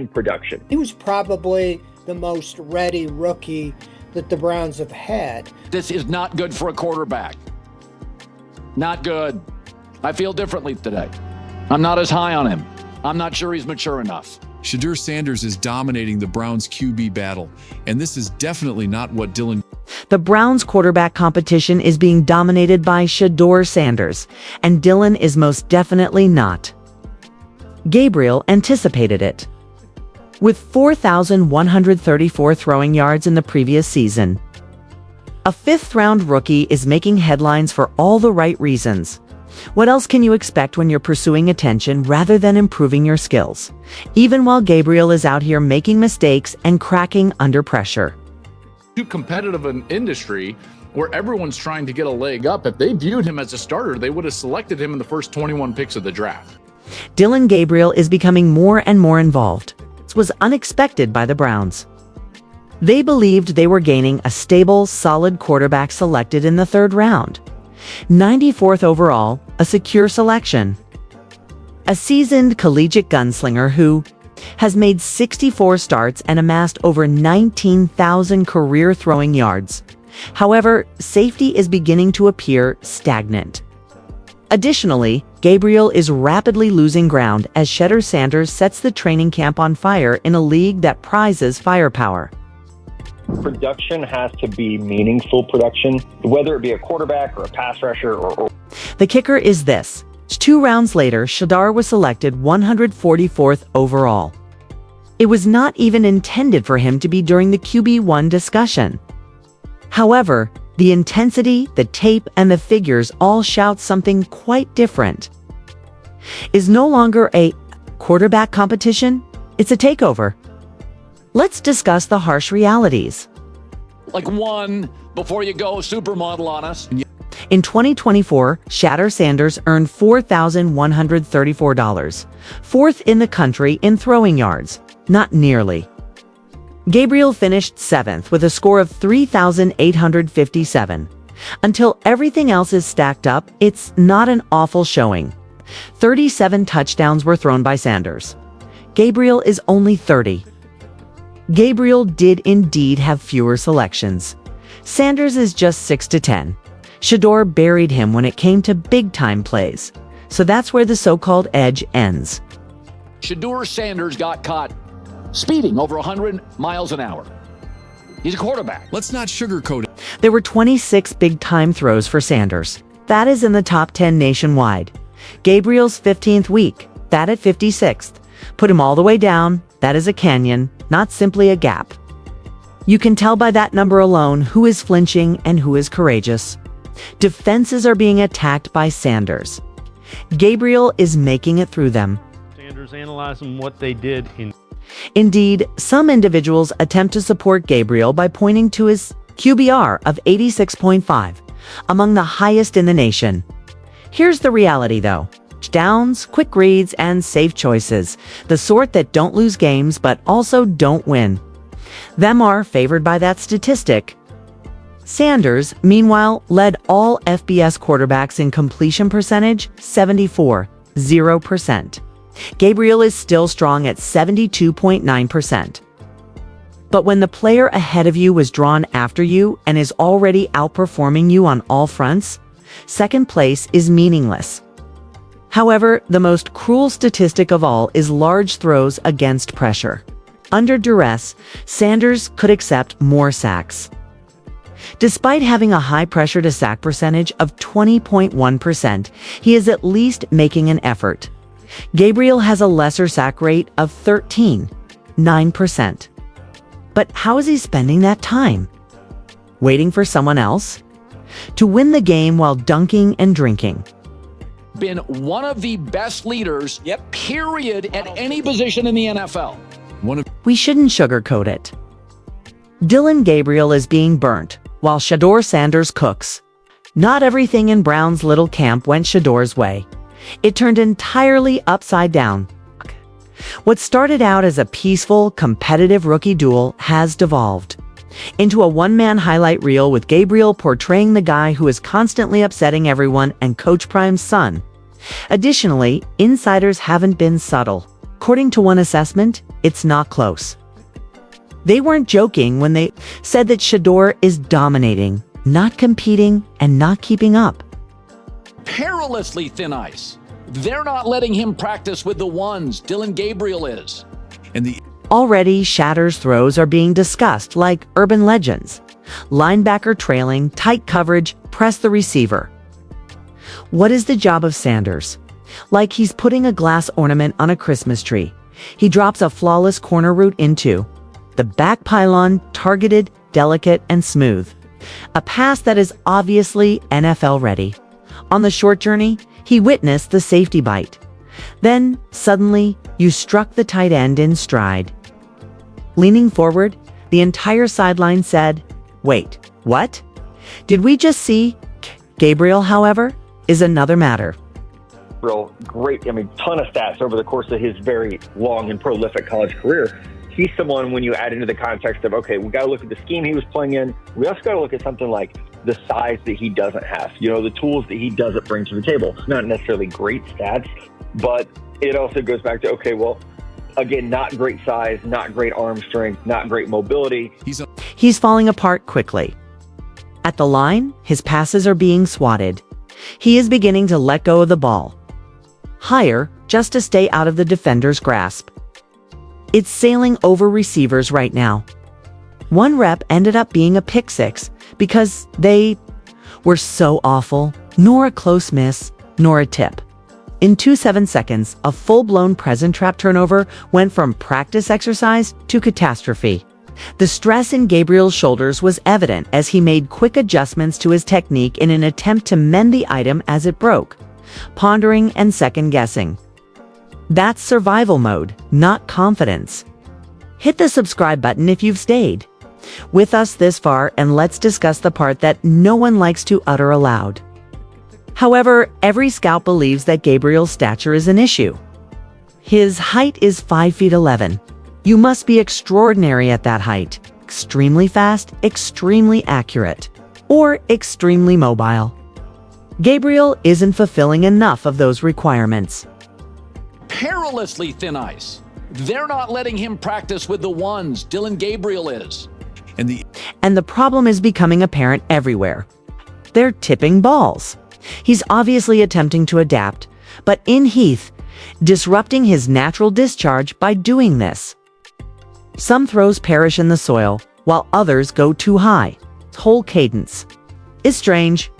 production. He was probably the most ready rookie that the Browns have had. This is not good for a quarterback. Not good. I feel differently today. I'm not as high on him. I'm not sure he's mature enough. Shedeur Sanders is dominating the Browns QB battle, and this is definitely not what Dillon. The Browns quarterback competition is being dominated by Shedeur Sanders, and Dillon is most definitely not. Gabriel anticipated it. With 4,134 throwing yards in the previous season, a fifth-round rookie is making headlines for all the right reasons. What else can you expect when you're pursuing attention rather than improving your skills, even while Gabriel is out here making mistakes and cracking under pressure? Too competitive an industry where everyone's trying to get a leg up. If they viewed him as a starter, they would have selected him in the first 21 picks of the draft. Dillon Gabriel is becoming more and more involved. This was unexpected by the Browns. They believed they were gaining a stable, solid quarterback selected in the third round. 94th overall, a secure selection. A seasoned collegiate gunslinger who has made 64 starts and amassed over 19,000 career throwing yards. However, safety is beginning to appear stagnant. Additionally, Gabriel is rapidly losing ground as Shedeur Sanders sets the training camp on fire in a league that prizes firepower. Production has to be meaningful production, whether it be a quarterback or a pass rusher or... The kicker is this. 2 rounds later, Shedeur was selected 144th overall. It was not even intended for him to be during the QB1 discussion. However, the intensity, the tape, and the figures all shout something quite different. Is no longer a quarterback competition, it's a takeover. Let's discuss the harsh realities. Like one before you go supermodel on us. In 2024, Shedeur Sanders earned $4,134, fourth in the country in throwing yards. Not nearly. Gabriel finished 7th with a score of 3,857. Until everything else is stacked up, it's not an awful showing. 37 touchdowns were thrown by Sanders. Gabriel is only 30. Gabriel did indeed have fewer selections. Sanders is just 6 to 10. Shedeur buried him when it came to big-time plays. So that's where the so-called edge ends. Shedeur Sanders got caught speeding over 100 miles an hour. He's a quarterback. Let's not sugarcoat it. There were 26 big-time throws for Sanders. That is in the top 10 nationwide. Gabriel's 15th week, that at 56th. Put him all the way down, that is a canyon, not simply a gap. You can tell by that number alone who is flinching and who is courageous. Defenses are being attacked by Sanders. Gabriel is making it through them. Sanders analyzing what they did in... Indeed, some individuals attempt to support Gabriel by pointing to his QBR of 86.5, among the highest in the nation. Here's the reality, though. Downs, quick reads, and safe choices, the sort that don't lose games but also don't win. Them are favored by that statistic. Sanders, meanwhile, led all FBS quarterbacks in completion percentage, 0%. Gabriel is still strong at 72.9%. But when the player ahead of you was drawn after you and is already outperforming you on all fronts, second place is meaningless. However, the most cruel statistic of all is large throws against pressure. Under duress, Sanders could accept more sacks. Despite having a high pressure to sack percentage of 20.1%, he is at least making an effort. Gabriel has a lesser sack rate of 13.9%. But how is he spending that time? Waiting for someone else? To win the game while dunking and drinking. Been one of the best leaders, period, at any position in the NFL. We shouldn't sugarcoat it. Dillon Gabriel is being burnt, while Shedeur Sanders cooks. Not everything in Brown's little camp went Shedeur's way. It turned entirely upside down. What started out as a peaceful, competitive rookie duel has devolved into a one-man highlight reel with Gabriel portraying the guy who is constantly upsetting everyone and Coach Prime's son. Additionally, insiders haven't been subtle. According to one assessment, it's not close. They weren't joking when they said that Shedeur is dominating, not competing, and not keeping up. Perilously thin ice. They're not letting him practice with the ones. Dillon Gabriel is. And Already, Shedeur's throws are being discussed like urban legends. Linebacker trailing, tight coverage, press the receiver. What is the job of Sanders? Like he's putting a glass ornament on a Christmas tree. He drops a flawless corner route into the back pylon, targeted, delicate, and smooth. A pass that is obviously NFL ready. On the short journey, he witnessed the safety bite. Then, suddenly, you struck the tight end in stride. Leaning forward, the entire sideline said, "Wait, what? Did we just see?" Gabriel, however, is another matter. Real great, ton of stats over the course of his very long and prolific college career. He's someone, when you add into the context of, okay, we got to look at the scheme he was playing in. We also got to look at something like the size that he doesn't have, the tools that he doesn't bring to the table. It's not necessarily great stats, but it also goes back to, okay, well, again, not great size, not great arm strength, not great mobility. He's falling apart quickly. At the line, his passes are being swatted. He is beginning to let go of the ball. Higher, just to stay out of the defender's grasp. It's sailing over receivers right now. One rep ended up being a pick six because they were so awful, nor a close miss, nor a tip. In 2.7 seconds, a full-blown present trap turnover went from practice exercise to catastrophe. The stress in Gabriel's shoulders was evident as he made quick adjustments to his technique in an attempt to mend the item as it broke, pondering and second-guessing. That's survival mode, not confidence. Hit the subscribe button if you've stayed with us this far, and let's discuss the part that no one likes to utter aloud. However, every scout believes that Gabriel's stature is an issue. His height is 5 feet 11. You must be extraordinary at that height, extremely fast, extremely accurate, or extremely mobile. Gabriel isn't fulfilling enough of those requirements. Perilously thin ice. They're not letting him practice with the ones. Dillon Gabriel is. And the problem is becoming apparent everywhere. They're tipping balls. He's obviously attempting to adapt, but in Heath, disrupting his natural discharge by doing this. Some throws perish in the soil, while others go too high. His whole cadence is strange.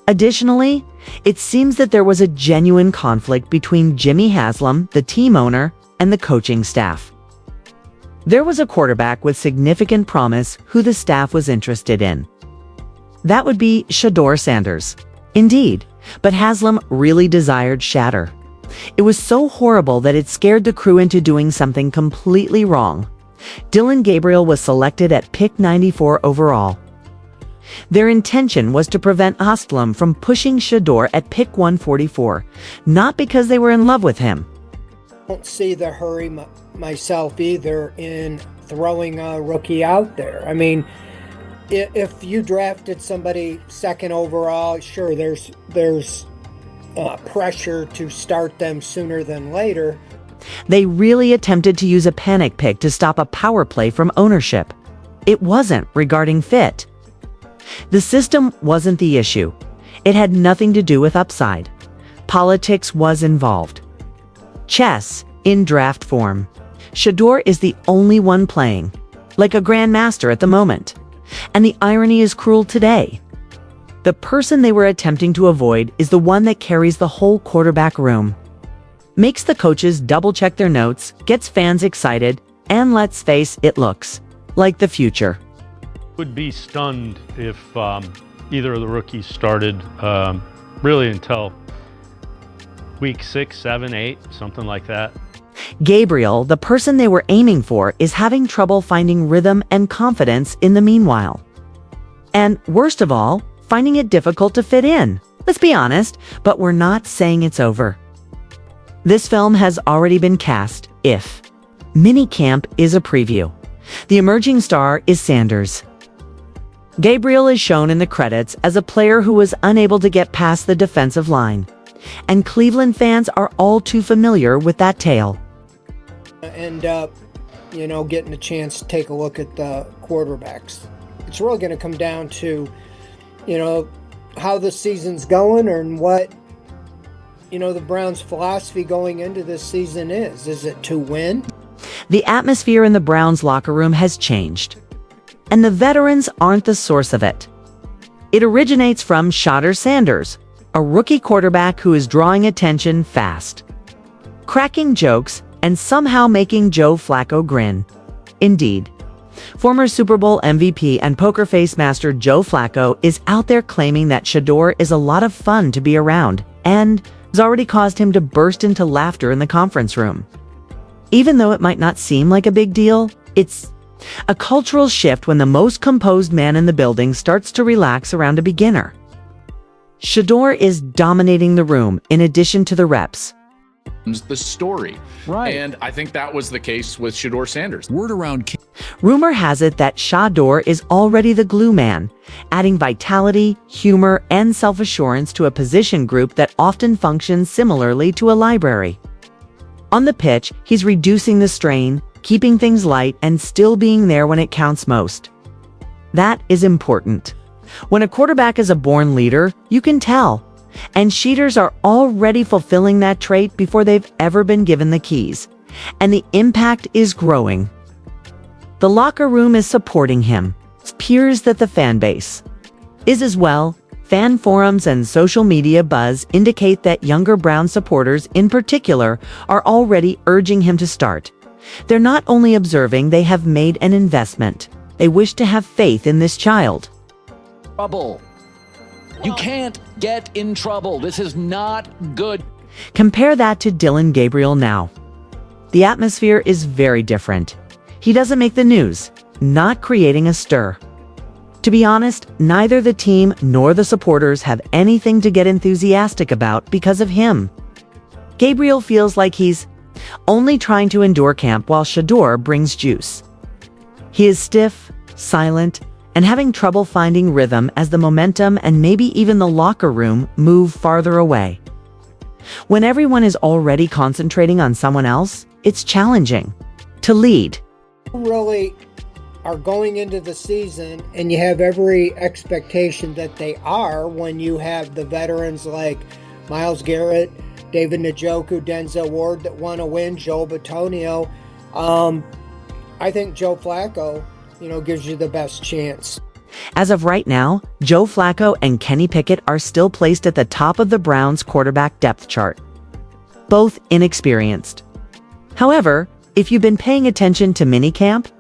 Additionally, it seems that there was a genuine conflict between Jimmy Haslam, the team owner, and the coaching staff. There was a quarterback with significant promise who the staff was interested in. That would be Shedeur Sanders. Indeed, but Haslam really desired Shedeur. It was so horrible that it scared the crew into doing something completely wrong. Dillon Gabriel was selected at pick 94 overall. Their intention was to prevent Haslam from pushing Shedeur at pick 144, not because they were in love with him. I don't see the hurry myself either in throwing a rookie out there. If you drafted somebody second overall, sure, there's pressure to start them sooner than later. They really attempted to use a panic pick to stop a power play from ownership. It wasn't regarding fit. The system wasn't the issue. It had nothing to do with upside. Politics was involved. Chess in draft form. Shedeur is the only one playing, like a grandmaster at the moment. And the irony is cruel today. The person they were attempting to avoid is the one that carries the whole quarterback room. Makes the coaches double-check their notes, gets fans excited, and let's face it, looks like the future. Would be stunned if either of the rookies started really until week 6, 7, 8, something like that. Gabriel, the person they were aiming for, is having trouble finding rhythm and confidence in the meanwhile. And worst of all, finding it difficult to fit in. Let's be honest, but we're not saying it's over. This film has already been cast, if minicamp is a preview. The emerging star is Sanders. Gabriel is shown in the credits as a player who was unable to get past the defensive line. And Cleveland fans are all too familiar with that tale. End up, getting a chance to take a look at the quarterbacks. It's really going to come down to, how the season's going and what, the Browns' philosophy going into this season is. Is it to win? The atmosphere in the Browns locker room has changed. And the veterans aren't the source of it. It originates from Shedeur Sanders, a rookie quarterback who is drawing attention fast, cracking jokes, and somehow making Joe Flacco grin. Indeed, former Super Bowl MVP and poker face master Joe Flacco is out there claiming that Shedeur is a lot of fun to be around and has already caused him to burst into laughter in the conference room. Even though it might not seem like a big deal, it's a cultural shift when the most composed man in the building starts to relax around a beginner. Shedeur is dominating the room in addition to the reps. The story. Right. And I think that was the case with Shedeur Sanders. Word around Rumor has it that Shedeur is already the glue man, adding vitality, humor, and self-assurance to a position group that often functions similarly to a library. On the pitch, he's reducing the strain, keeping things light, and still being there when it counts most. That is important. When a quarterback is a born leader, you can tell. And Shedeurs are already fulfilling that trait before they've ever been given the keys. And the impact is growing. The locker room is supporting him. It appears that the fan base is as well. Fan forums and social media buzz indicate that younger Brown supporters in particular are already urging him to start. They're not only observing, they have made an investment. They wish to have faith in this child. Trouble. You can't get in trouble. This is not good. Compare that to Dillon Gabriel now. The atmosphere is very different. He doesn't make the news, not creating a stir. To be honest, neither the team nor the supporters have anything to get enthusiastic about because of him. Gabriel feels like he's only trying to endure camp while Shedeur brings juice. He is stiff, silent, and having trouble finding rhythm as the momentum and maybe even the locker room move farther away. When everyone is already concentrating on someone else, it's challenging to lead. Really are going into the season, and you have every expectation that they are when you have the veterans like Myles Garrett, David Njoku, Denzel Ward that want to win, Joe Bitonio. I think Joe Flacco, gives you the best chance. As of right now, Joe Flacco and Kenny Pickett are still placed at the top of the Browns' quarterback depth chart, both inexperienced. However, if you've been paying attention to minicamp,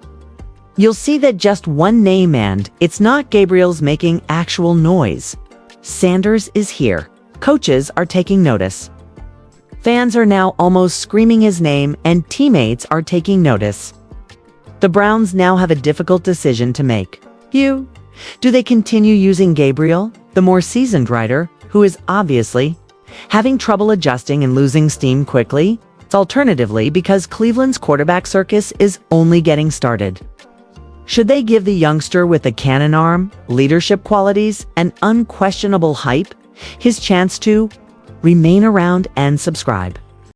you'll see that just one name, and it's not Gabriel's making actual noise. Sanders is here. Coaches are taking notice. Fans are now almost screaming his name, and teammates are taking notice. The Browns now have a difficult decision to make. Do they continue using Gabriel, the more seasoned rider, who is obviously having trouble adjusting and losing steam quickly? It's alternatively because Cleveland's quarterback circus is only getting started. Should they give the youngster with a cannon arm, leadership qualities, and unquestionable hype his chance to remain around and subscribe?